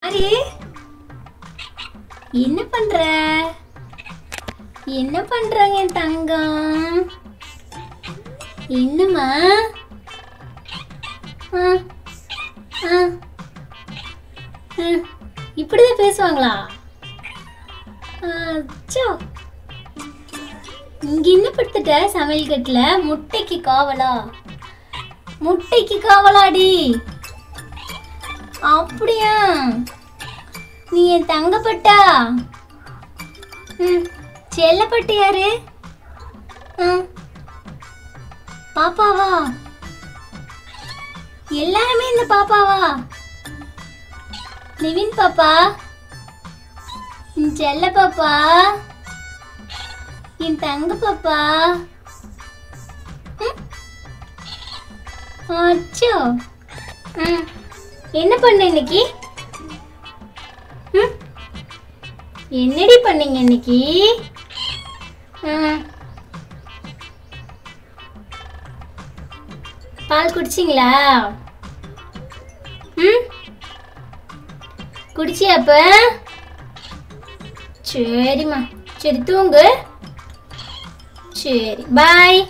Array என்ன பண்ற? என்ன பண்றாங்க என் தங்கம்? என்னம்மா? இப்படிதான் பேசுவாங்களா? அச்சோ, இங்க என்ன படுத்துட்ட சமையல் கட்டுல? முட்டைக்கு காவலா? முட்டைக்கு காவலாடி? அப்படியா? நீ என் தங்கப்பட்டா? செல்லப்பட்டு யாரு? பாப்பாவா? எல்லாருமே இந்த பாப்பாவா? நிவின் பாப்பா, செல்ல பாப்பா, என் தங்க பாப்பா. அச்சோ, என்ன பண்ண இன்னைக்கு? என்னடி பண்ணீங்க இன்னைக்கு? பால் குடிச்சிங்களா? குடிச்சியா அப்ப? சரிம்மா, சரி தூங்கு. சரி, பாய்.